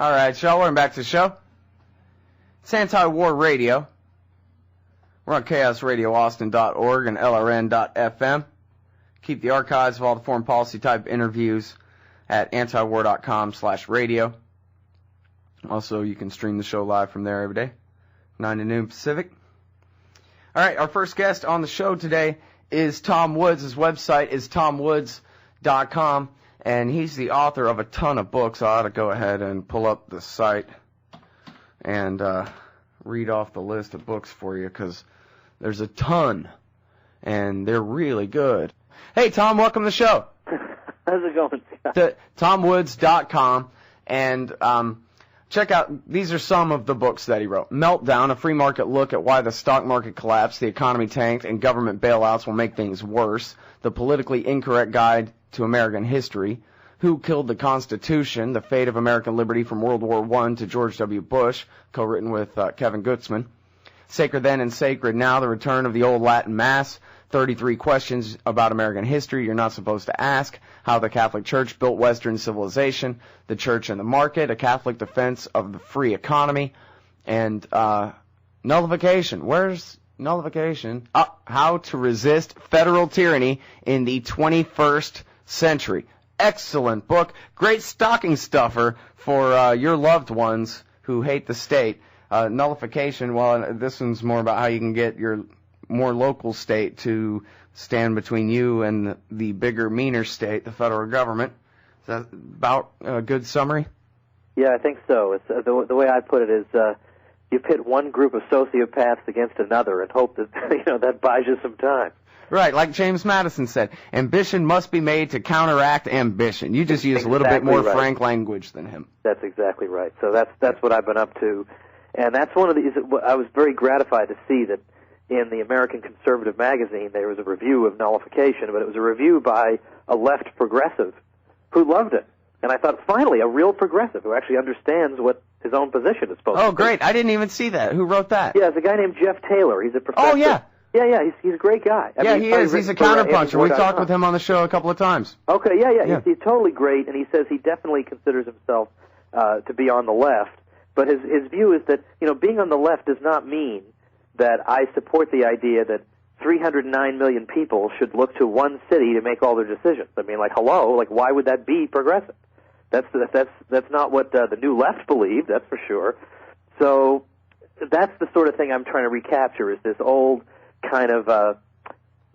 All right, y'all, welcome back to the show. It's Antiwar Radio. We're on chaosradioaustin.org and lrn.fm. Keep the archives of all the foreign policy type interviews at antiwar.com/radio. Also, you can stream the show live from there every day, 9 to noon Pacific. All right, our first guest on the show today is Tom Woods. His website is tomwoods.com. And he's the author of a ton of books. I ought to go ahead and pull up the site and read off the list of books for you, because there's a ton, and they're really good. Hey, Tom, welcome to the show. How's it going, Scott? To tomwoods.com, and check out, these are some of the books that he wrote. Meltdown, a free market look at why the stock market collapsed, the economy tanked, and government bailouts will make things worse. The politically incorrect guide to American history. Who Killed the Constitution? The Fate of American Liberty from World War I to George W. Bush, co-written with Kevin Gutzman. Sacred Then and Sacred Now, The Return of the Old Latin Mass. 33 questions about American history you're not supposed to ask. How the Catholic Church built Western civilization. The Church and the Market, a Catholic defense of the free economy. And Nullification. Where's Nullification? How to Resist Federal Tyranny in the 21st Century. Excellent book. Great stocking stuffer for your loved ones who hate the state. Nullification, well, this one's more about how you can get your more local state to stand between you and the bigger, meaner state, the federal government. Is that about a good summary? Yeah, I think so. It's the way I put it is you pit one group of sociopaths against another and hope that that buys you some time. Right, like James Madison said, ambition must be made to counteract ambition. You just use a little bit more frank language than him. That's exactly right. So that's what I've been up to, and that's one of these. I was very gratified to see that in the American Conservative magazine there was a review of Nullification, but it was a review by a left progressive who loved it. And I thought, finally, a real progressive who actually understands what his own position is supposed to be. Oh, great. I didn't even see that. Who wrote that? Yeah, it's a guy named Jeff Taylor. He's a professor. Oh, yeah. Yeah, he's a great guy. I mean, he is. He's a counterpuncher. We've talked with him on the show a couple of times. Okay, yeah. He's totally great, and he says he definitely considers himself to be on the left. But his view is that, being on the left does not mean that I support the idea that 309 million people should look to one city to make all their decisions. I mean, hello, why would that be progressive? That's not what the New Left believed, that's for sure. So that's the sort of thing I'm trying to recapture, is this old kind of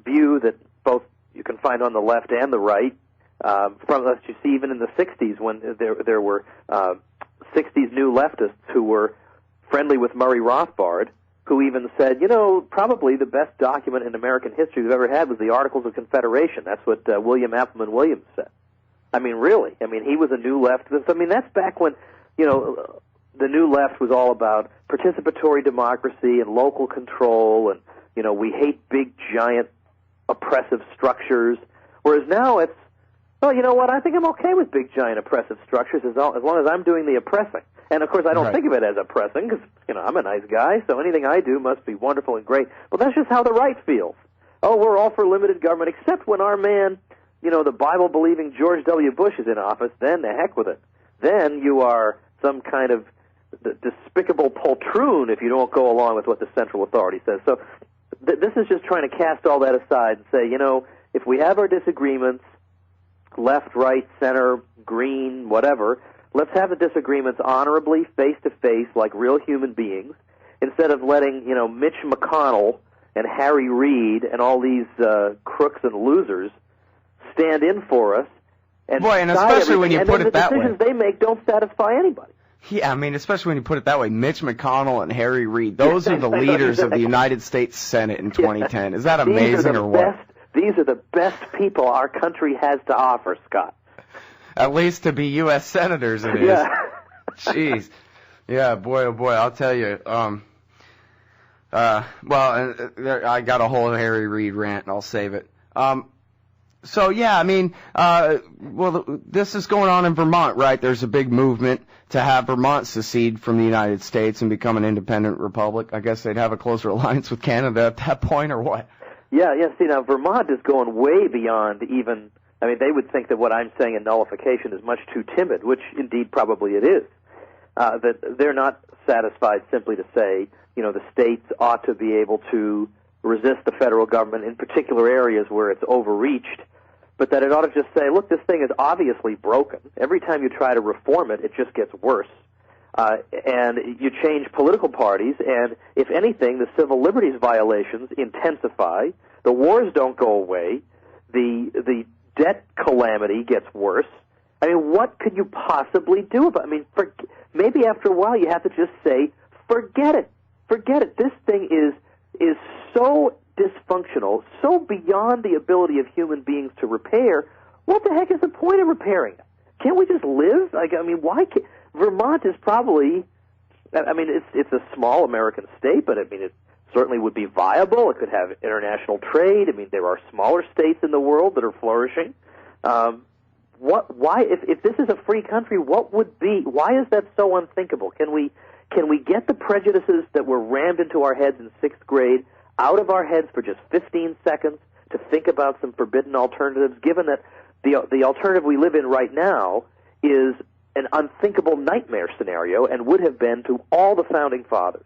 view that both you can find on the left and the right, from that you see even in the 60s when there were 60s new leftists who were friendly with Murray Rothbard, who even said, probably the best document in American history we've ever had was the Articles of Confederation. That's what William Appleman Williams said. I mean, really. I mean, he was a new leftist. I mean, that's back when, the new left was all about participatory democracy and local control, and, we hate big, giant, oppressive structures. Whereas now it's, well, you know what, I think I'm okay with big, giant, oppressive structures as long as I'm doing the oppressing. And, of course, I don't think of it as oppressing because, I'm a nice guy, so anything I do must be wonderful and great. But that's just how the right feels. Oh, we're all for limited government, except when our man, the Bible-believing George W. Bush is in office, then the heck with it. Then you are some kind of despicable poltroon if you don't go along with what the central authority says. So this is just trying to cast all that aside and say, if we have our disagreements, left, right, center, green, whatever, let's have the disagreements honorably, face-to-face, like real human beings, instead of letting, Mitch McConnell and Harry Reid and all these crooks and losers stand in for us. And especially when you put it that way. And the decisions they make don't satisfy anybody. Yeah, I mean, especially when you put it that way, Mitch McConnell and Harry Reid, those are the leaders of the United States Senate in 2010. Is that amazing or what? These are the best people our country has to offer, Scott. At least to be U.S. senators it is. Yeah. Jeez. Yeah, boy, oh boy, I'll tell you. I got a whole Harry Reid rant, and I'll save it. So, yeah, I mean, this is going on in Vermont, right? There's a big movement to have Vermont secede from the United States and become an independent republic. I guess they'd have a closer alliance with Canada at that point, or what? Yeah, see, now, Vermont is going way beyond even, I mean, they would think that what I'm saying in Nullification is much too timid, which indeed probably it is. that they're not satisfied simply to say, the states ought to be able to resist the federal government in particular areas where it's overreached, but that it ought to just say, look, this thing is obviously broken. Every time you try to reform it, it just gets worse. And you change political parties, and if anything, the civil liberties violations intensify, the wars don't go away, the debt calamity gets worse. I mean, what could you possibly do about it? I mean, maybe after a while you have to just say, forget it. Forget it. This thing is so dysfunctional, so beyond the ability of human beings to repair. What the heck is the point of repairing it? Can't we just live? Why can't... Vermont is probably, it's a small American state, but it certainly would be viable. It could have international trade. There are smaller states in the world that are flourishing. Why, if this is a free country, why is that so unthinkable? Can we get the prejudices that were rammed into our heads in 6th grade out of our heads for just 15 seconds to think about some forbidden alternatives, given that the alternative we live in right now is an unthinkable nightmare scenario and would have been to all the founding fathers.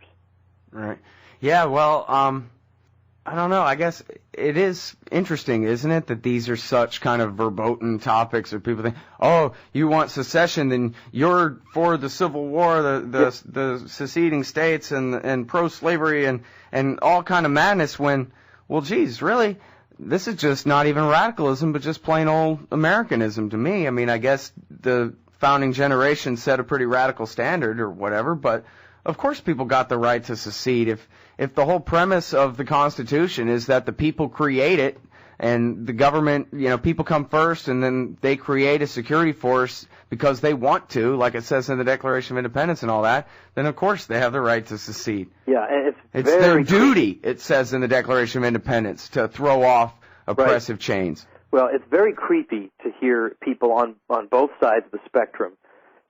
Right. Yeah, well, I don't know. I guess it is interesting, isn't it, that these are such kind of verboten topics where people think, oh, you want secession, then you're for the Civil War, the seceding states and pro-slavery and all kind of madness when, well, geez, really, this is just not even radicalism, but just plain old Americanism to me. I guess the founding generation set a pretty radical standard or whatever, but of course people got the right to secede. If the whole premise of the Constitution is that the people create it and the government, people come first and then they create a security force because they want to, like it says in the Declaration of Independence and all that, then of course they have the right to secede. Yeah, and it's their duty, it says in the Declaration of Independence, to throw off oppressive chains. Well, it's very creepy to hear people on both sides of the spectrum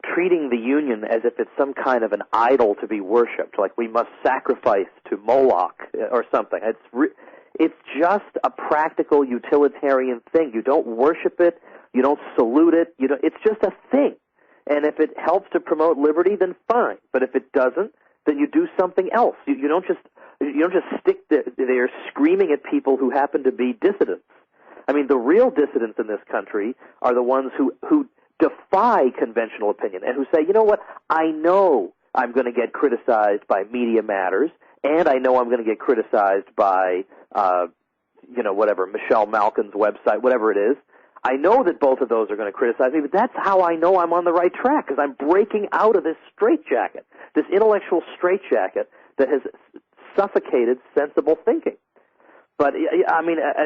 treating the Union as if it's some kind of an idol to be worshipped, like we must sacrifice to Moloch or something. It's just a practical utilitarian thing. You don't worship it. You don't salute it. It's just a thing. And if it helps to promote liberty, then fine. But if it doesn't, then you do something else. You don't just stick there screaming at people who happen to be dissidents. The real dissidents in this country are the ones who defy conventional opinion and who say, you know what, I know I'm going to get criticized by Media Matters, and I know I'm going to get criticized by, whatever, Michelle Malkin's website, whatever it is. I know that both of those are going to criticize me, but that's how I know I'm on the right track, because I'm breaking out of this straitjacket, this intellectual straitjacket that has suffocated sensible thinking. But,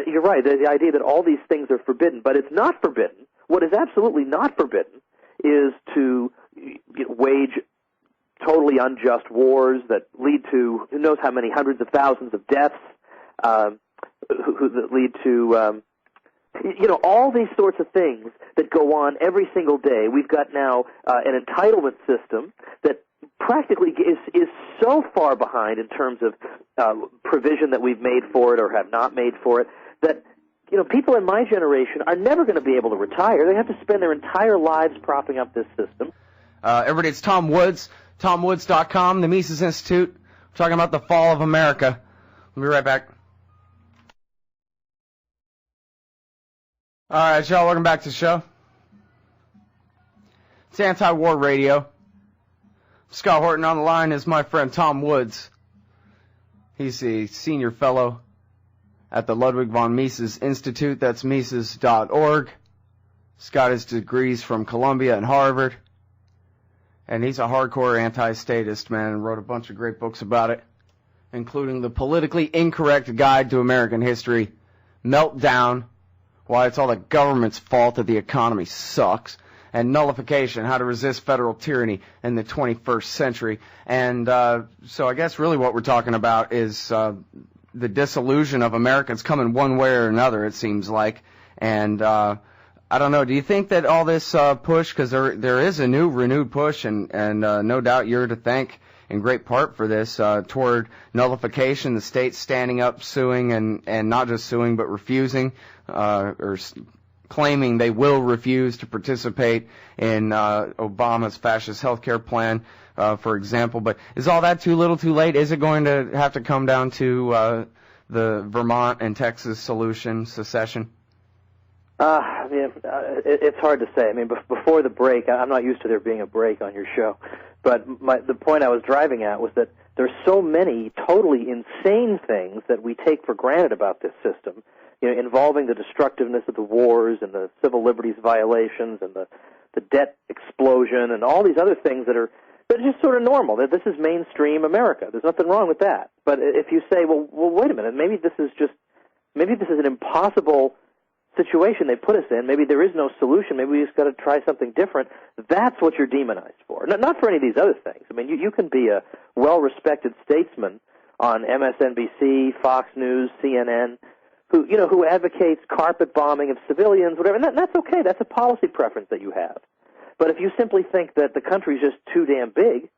you're right, the idea that all these things are forbidden, but it's not forbidden. What is absolutely not forbidden is to wage totally unjust wars that lead to who knows how many hundreds of thousands of deaths, that lead to, all these sorts of things that go on every single day. We've got now an entitlement system that practically is so far behind in terms of provision that we've made for it or have not made for it that people in my generation are never going to be able to retire. They have to spend their entire lives propping up this system. Everybody, it's Tom Woods, TomWoods.com, the Mises Institute. We're talking about the fall of America. We'll be right back. All right, y'all, welcome back to the show. It's Antiwar Radio. Scott Horton on the line is my friend Tom Woods. He's a senior fellow at the Ludwig von Mises Institute. That's Mises.org. He's got his degrees from Columbia and Harvard. And he's a hardcore anti-statist, man, and wrote a bunch of great books about it, including The Politically Incorrect Guide to American History, Meltdown, Why It's All the Government's Fault That the Economy Sucks, and Nullification, How to Resist Federal Tyranny in the 21st Century. And so I guess really what we're talking about is the disillusion of Americans coming one way or another, it seems like. And I don't know, do you think that all this push, because there is a new renewed push, and no doubt you're to thank in great part for this, toward nullification, the states standing up, suing, and not just suing, but refusing, or claiming they will refuse to participate in Obama's fascist healthcare plan, for example. But is all that too little, too late? Is it going to have to come down to the Vermont and Texas solution, secession? It's hard to say. I mean, before the break, I'm not used to there being a break on your show, but the point I was driving at was that there's so many totally insane things that we take for granted about this system, involving the destructiveness of the wars and the civil liberties violations and the debt explosion and all these other things that are just sort of normal. That this is mainstream America. There's nothing wrong with that. But if you say, well, wait a minute, maybe this is an impossible situation they put us in. Maybe there is no solution. Maybe we just got to try something different. That's what you're demonized for. Not for any of these other things. I mean, you can be a well-respected statesman on MSNBC, Fox News, CNN, who advocates carpet bombing of civilians, whatever. And that's okay. That's a policy preference that you have. But if you simply think that the country's just too damn big,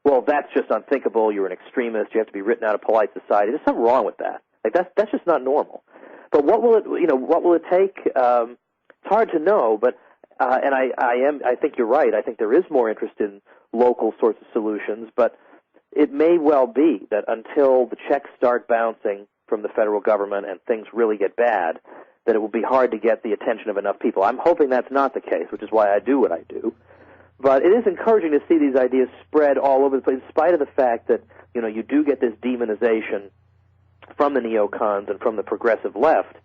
well, that's just unthinkable. You're an extremist. You have to be written out of polite society. There's something wrong with that. Like that's just not normal. But what will it take? It's hard to know, but I think you're right. I think there is more interest in local sorts of solutions, but it may well be that until the checks start bouncing from the federal government and things really get bad, that it will be hard to get the attention of enough people. I'm hoping that's not the case, which is why I do what I do. But it is encouraging to see these ideas spread all over the place, in spite of the fact that you do get this demonization from the neocons and from the progressive left.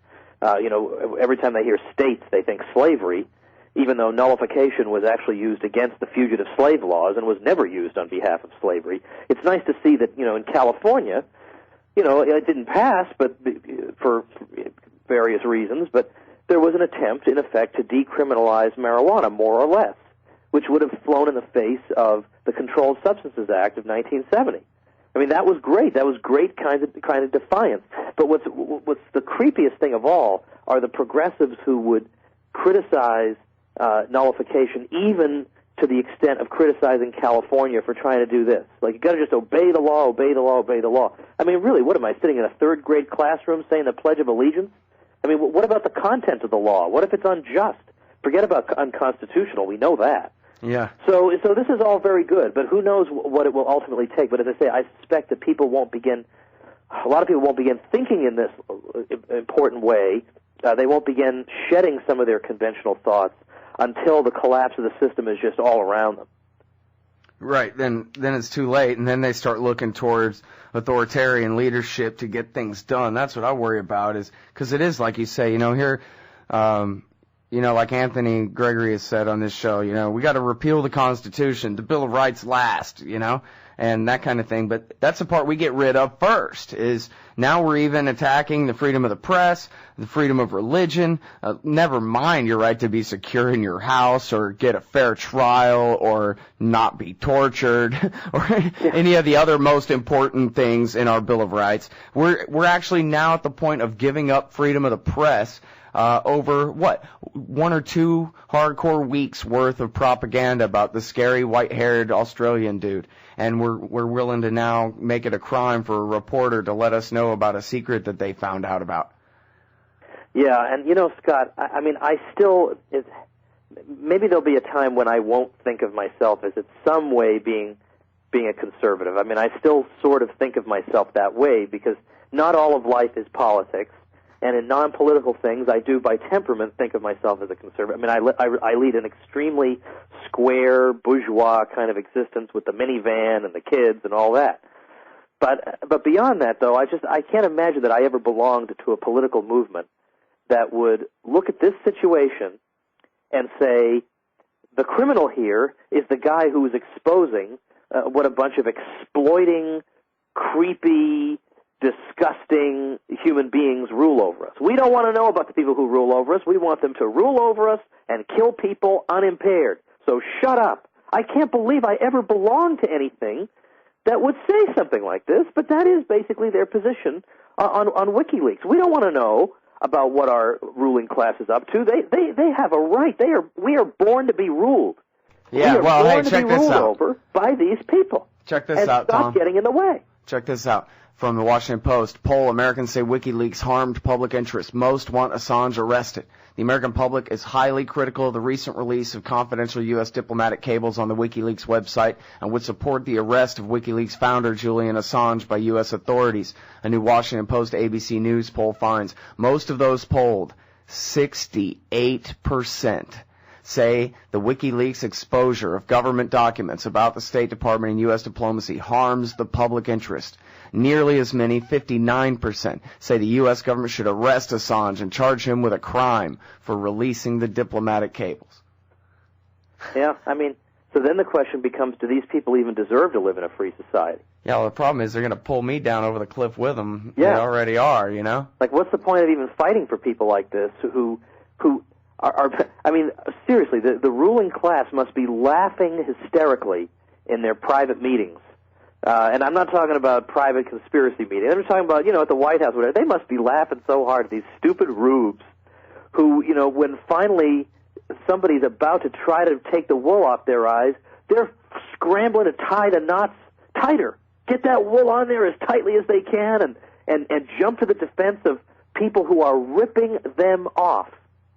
Every time they hear states, they think slavery, even though nullification was actually used against the fugitive slave laws and was never used on behalf of slavery. It's nice to see that, in California, it didn't pass, but for various reasons, but there was an attempt, in effect, to decriminalize marijuana, more or less, which would have flown in the face of the Controlled Substances Act of 1970. I mean, that was great. That was great kind of defiance. But what's the creepiest thing of all are the progressives who would criticize nullification, even to the extent of criticizing California for trying to do this. Like, you got to just obey the law, obey the law, obey the law. I mean, really, what am I, sitting in a third-grade classroom saying the Pledge of Allegiance? I mean, what about the content of the law? What if it's unjust? Forget about unconstitutional. We know that. Yeah. So this is all very good, but who knows what it will ultimately take. But as I say, I suspect that a lot of people won't begin thinking in this important way. They won't begin shedding some of their conventional thoughts until the collapse of the system is just all around them. Right. Then it's too late, and then they start looking towards authoritarian leadership to get things done. That's what I worry about, is because it is, like you say, here, like Anthony Gregory has said on this show, we got to repeal the Constitution, the Bill of Rights last, and that kind of thing. But that's the part we get rid of first, is now we're even attacking the freedom of the press, the freedom of religion, never mind your right to be secure in your house or get a fair trial or not be tortured or any of the other most important things in our Bill of Rights. We're actually now at the point of giving up freedom of the press over 1 or 2 hardcore weeks worth of propaganda about the scary white-haired Australian dude, and we're willing to now make it a crime for a reporter to let us know about a secret that they found out about. Yeah, and Scott, I mean, maybe there'll be a time when I won't think of myself as in some way being a conservative. I mean, I still sort of think of myself that way because not all of life is politics. And in non-political things, I do, by temperament, think of myself as a conservative. I mean, I lead an extremely square, bourgeois kind of existence with the minivan and the kids and all that. But beyond that, though, I can't imagine that I ever belonged to a political movement that would look at this situation and say, the criminal here is the guy who is exposing what a bunch of exploiting, creepy, disgusting human beings rule over us. We don't want to know about the people who rule over us. We want them to rule over us and kill people unimpaired. So shut up. I can't believe I ever belonged to anything that would say something like this, but that is basically their position on WikiLeaks. We don't want to know about what our ruling class is up to. They have a right. We are born to be ruled. Yeah, we are born to check be this ruled out. over by these people. Check this out, Tom. Tom. Stop getting in the way. Check this out. From the Washington Post, poll, Americans say WikiLeaks harmed public interest. Most want Assange arrested. The American public is highly critical of the recent release of confidential U.S. diplomatic cables on the WikiLeaks website and would support the arrest of WikiLeaks founder Julian Assange by U.S. authorities. A new Washington Post ABC News poll finds most of those polled, 68%, say the WikiLeaks exposure of government documents about the State Department and U.S. diplomacy harms the public interest. Nearly as many, 59%, say the U.S. government should arrest Assange and charge him with a crime for releasing the diplomatic cables. Yeah, I mean, so then the question becomes, do these people even deserve to live in a free society? Yeah, well, the problem is they're going to pull me down over the cliff with them. Yeah. They already are, you know? Like, what's the point of even fighting for people like this who are I mean, seriously, the ruling class must be laughing hysterically in their private meetings. And I'm not talking about private conspiracy meetings. I'm just talking about, at the White House, whatever. They must be laughing so hard at these stupid rubes who, when finally somebody's about to try to take the wool off their eyes, they're scrambling to tie the knots tighter. Get that wool on there as tightly as they can and jump to the defense of people who are ripping them off.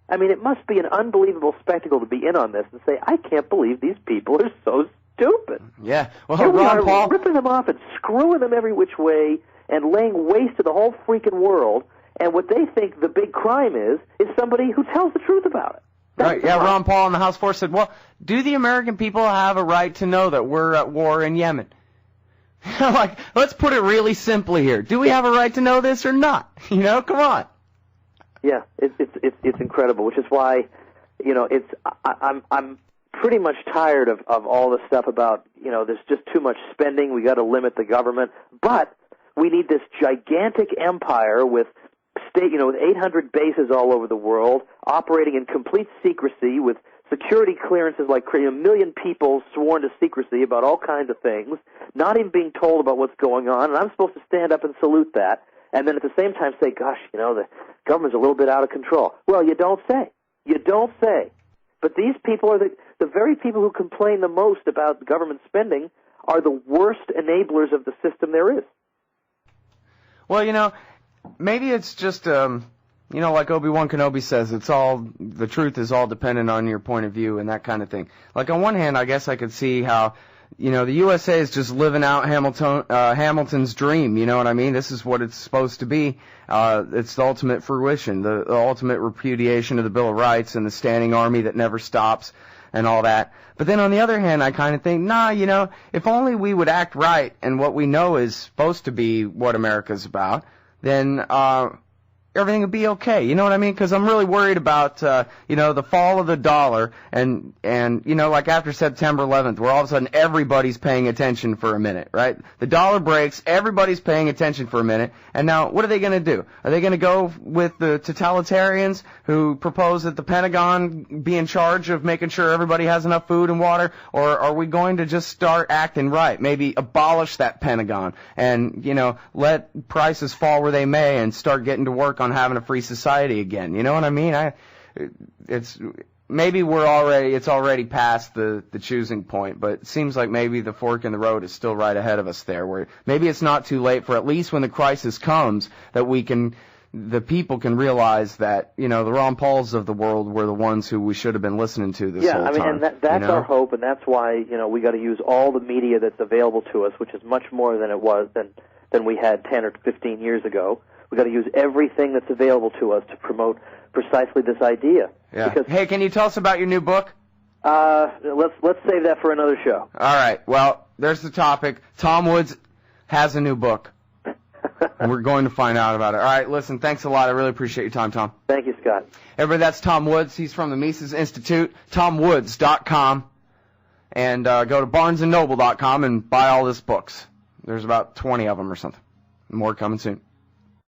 I mean, it must be an unbelievable spectacle to be in on this and say, I can't believe these people are so stupid. Yeah. Well, Here we Ron are Paul, ripping them off and screwing them every which way and laying waste to the whole freaking world. And what they think the big crime is somebody who tells the truth about it. Right, yeah, Ron Paul on the House floor said, well, do the American people have a right to know that we're at war in Yemen? Like, let's put it really simply here. Do we have a right to know this or not? Come on. Yeah, it's incredible, which is why, I'm pretty much tired of all this stuff about, there's just too much spending, we got to limit the government, but we need this gigantic empire with with 800 bases all over the world, operating in complete secrecy with security clearances like a million people sworn to secrecy about all kinds of things, not even being told about what's going on, and I'm supposed to stand up and salute that, and then at the same time say, gosh, the government's a little bit out of control. Well, you don't say. You don't say. But these people are the very people who complain the most about government spending are the worst enablers of the system there is. Well, maybe it's just, like Obi-Wan Kenobi says, the truth is all dependent on your point of view and that kind of thing. Like, on one hand, I guess I could see how, the USA is just living out Hamilton's dream, you know what I mean? This is what it's supposed to be. It's the ultimate fruition, the ultimate repudiation of the Bill of Rights and the standing army that never stops and all that. But then on the other hand, I kind of think, if only we would act right and what we know is supposed to be what America's about, then everything would be okay. You know what I mean? Because I'm really worried about, the fall of the dollar and like after September 11th, where all of a sudden everybody's paying attention for a minute, right? The dollar breaks, everybody's paying attention for a minute, and now what are they going to do? Are they going to go with the totalitarians who propose that the Pentagon be in charge of making sure everybody has enough food and water, or are we going to just start acting right? Maybe abolish that Pentagon and, let prices fall where they may and start getting to work on having a free society again. You know what I mean? It's already past the choosing point, but it seems like maybe the fork in the road is still right ahead of us there, where maybe it's not too late for at least when the crisis comes that the people can realize that, the Ron Pauls of the world were the ones who we should have been listening to this whole time. Yeah, I mean, and that's our hope, and that's why, we got to use all the media that's available to us, which is much more than it was than we had 10 or 15 years ago. We've got to use everything that's available to us to promote precisely this idea. Yeah. Because, hey, can you tell us about your new book? Let's save that for another show. All right. Well, there's the topic. Tom Woods has a new book. And we're going to find out about it. All right, listen, thanks a lot. I really appreciate your time, Tom. Thank you, Scott. Everybody, that's Tom Woods. He's from the Mises Institute, TomWoods.com. And go to BarnesandNoble.com and buy all his books. There's about 20 of them or something. More coming soon.